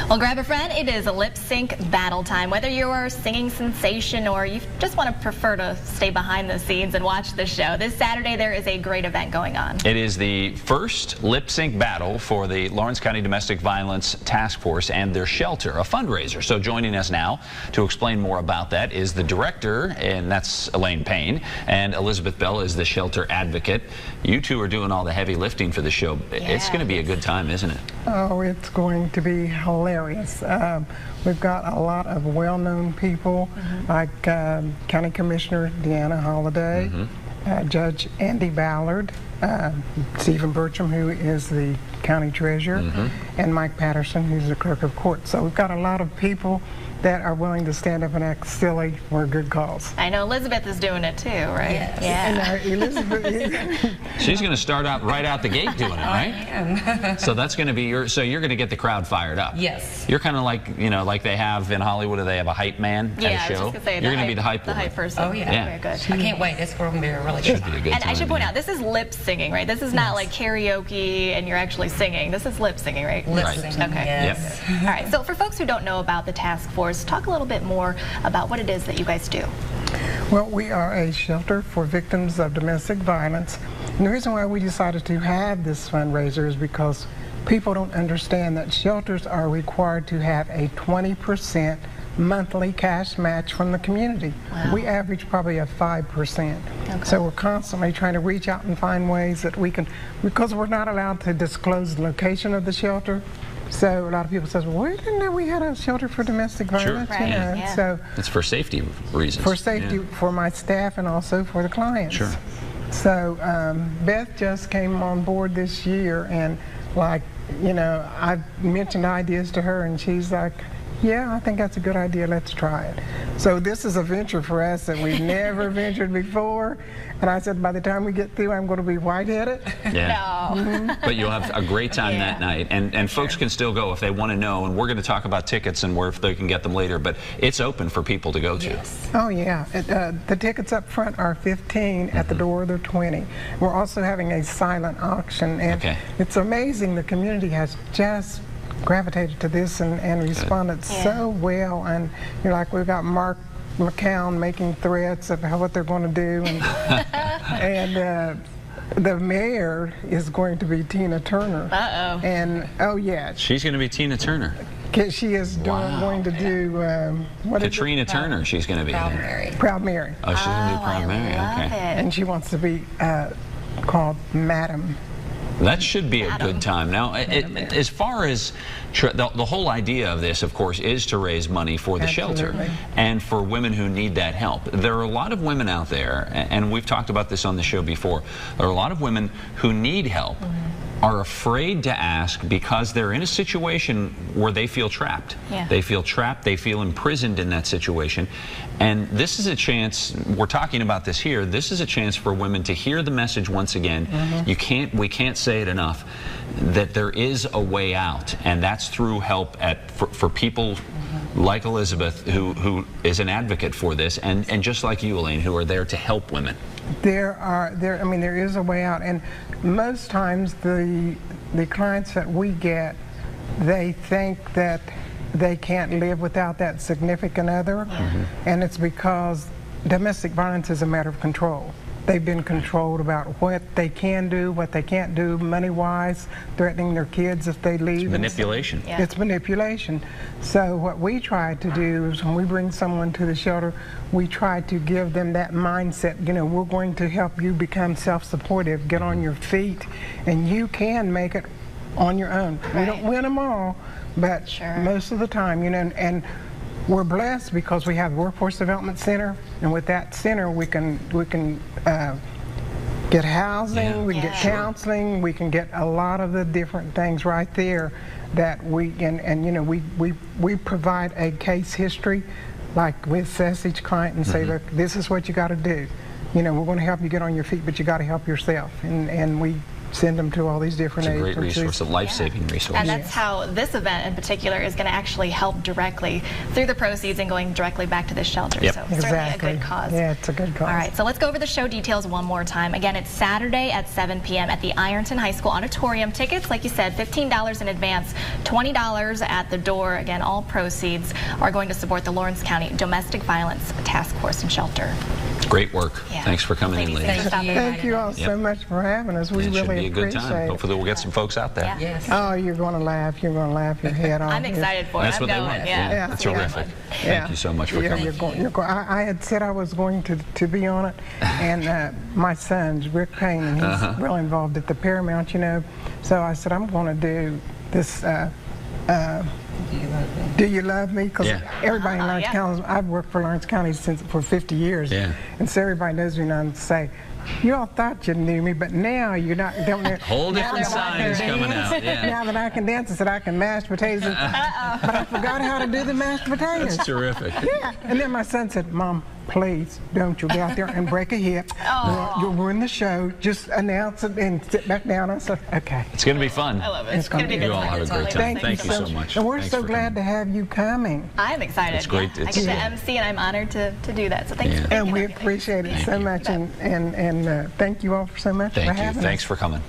Well, grab a friend. It is a lip sync battle time. Whether you're a singing sensation or you just want to prefer to stay behind the scenes and watch the show, this Saturday there is a great event going on. It is the first lip sync battle for the Lawrence County Domestic Violence Task Force and their shelter, a fundraiser. So joining us now to explain more about that is the director, and that's Elaine Payne, and Elizabeth Bell is the shelter advocate. You two are doing all the heavy lifting for the show. Yeah, it's going to be a good time, isn't it? Oh, it's going to be hilarious. We've got a lot of well-known people like County Commissioner Deanna Holliday, Judge Andy Ballard, Stephen Burcham, who is the county treasurer, and Mike Patterson, who's the clerk of court. So we've got a lot of people that are willing to stand up and act silly for a good cause. I know Elizabeth is doing it too, right? Yes. Yeah. And Elizabeth, She's going to start out right out the gate doing it, right? I am. So that's going to be so you're going to get the crowd fired up. Yes. You're kind of like, you know, like they have in Hollywood, they have a hype man at a I was show. just gonna say, You're going to be the hype the woman. hype person. Oh, yeah. Very good. I can't wait. It's going to be a really good Should be a time. good And time. I should point yeah. out, this is lip singing, right? This is not like karaoke and you're actually singing. This is lip singing, right? Lip Right. singing, Okay. yes. All right, so for folks who don't know about the task force, talk a little bit more about what it is that you guys do. well, we are a shelter for victims of domestic violence. And the reason why we decided to have this fundraiser is because people don't understand that shelters are required to have a 20% monthly cash match from the community. Wow. We average probably a 5%. Okay. So we're constantly trying to reach out and find ways that we can, because we're not allowed to disclose the location of the shelter. So a lot of people say, well, we didn't know we had a shelter for domestic violence. Right, You know? yeah. So It's for safety reasons. for safety Yeah. for my staff and also for the clients. Sure. So Beth just came on board this year, and like, you know, I mentioned ideas to her and she's like, yeah, I think that's a good idea, let's try it. So this is a venture for us that we've never ventured before. And I said, by the time we get through, I'm going to be white-headed. Yeah. No. But you'll have a great time Yeah. that night, and folks can still go if they want to know, and we're going to talk about tickets and where if they can get them later, but it's open for people to go to. Yes. Oh yeah, the tickets up front are $15, at the door they're $20. We're also having a silent auction, and Okay. it's amazing the community has just gravitated to this and responded so well. And you're like, we've got Mark McCown making threats of what they're going to do, and the mayor is going to be Tina Turner. Uh-oh. And oh yeah, She's going to be Tina Turner. she is Wow. going to do what is it? Katrina Turner, she's going to be Proud there. Mary. Proud Mary. Oh, she's going to do Proud Mary. I love Okay. it. And she wants to be called Madam. That should be a good time. Now, as far as the whole idea of this, of course, is to raise money for the shelter Absolutely. and for women who need that help. There are a lot of women out there, and we've talked about this on the show before, there are a lot of women who need help, are afraid to ask because they're in a situation where they feel trapped. Yeah. They feel trapped, they feel imprisoned in that situation. And this is a chance, we're talking about this here, this is a chance for women to hear the message once again. We can't say it enough, that there is a way out, and that's through help for people like Elizabeth, who is an advocate for this, and just like you, Elaine, who are there to help women. There is a way out, and most times the clients that we get, they think that they can't live without that significant other, and it's because domestic violence is a matter of control. They've been controlled about what they can do, what they can't do, money-wise, threatening their kids if they leave. Manipulation. Yeah. It's manipulation. So what we try to do is when we bring someone to the shelter, we try to give them that mindset, you know, we're going to help you become self-supportive, get on your feet, and you can make it on your own. We don't win them all, but most of the time, you know, and we're blessed because we have the Workforce Development Center, and with that center we can get housing, we can get counseling, we can get a lot of the different things right there that we can, and you know, we provide a case history, like we assess each client and say, look, this is what you got to do. You know, we're going to help you get on your feet, but you got to help yourself, and we send them to all these different It's a great agencies. resource, a life-saving resource. And that's how this event in particular is going to actually help directly through the proceeds and going directly back to the shelter. Yep. So certainly Exactly. a good cause. Yeah, it's a good cause. All right, so let's go over the show details one more time. Again, it's Saturday at 7 p.m. at the Ironton High School Auditorium. Tickets, like you said, $15 in advance, $20 at the door. Again, all proceeds are going to support the Lawrence County Domestic Violence Task Force and Shelter. Great work. Yeah. Thanks for coming in, Ladies, ladies. thanks for stopping by Thank you all today. so much for having us. We It should really be a good appreciate time. it. Hopefully we'll get some folks out there. Yeah. Yes. Oh, you're going to laugh. You're going to laugh your head off. I'm excited for it. That's I'm what they going. want. Yeah. Yeah. That's It's gonna be terrific. fun. Thank you so much for Yeah, coming. you're going. I had said I was going to be on it, and my son's Rick Payne, and he's real involved at the Paramount, you know. So I said I'm going to do this. Do you love me? Because Yeah. everybody in Lawrence Yeah. County, I've worked for Lawrence County for 50 years, Yeah. and so everybody knows me now and say, you all thought you knew me, but now you're not. Don't know. Whole Now different that I side can is coming dance, out, yeah. Now that I can dance, I said I can mash potatoes, but I forgot how to do the mashed potatoes. That's terrific. Yeah, and then my son said, Mom, please don't you go out there and break a hip. You'll ruin the show. Just announce it and sit back down. I said, okay. It's going to be fun. I love it. It's gonna gonna be be You good all fun. have a great time. Thank you so much. And we're Thanks so for glad to coming. have you coming. I'm excited. It's great. Yeah. I It's- get to MC, and I'm honored to do that. So thanks Yeah. for being And we here. appreciate it so much. And thank you all so much for Thank you. having us. Thanks for coming.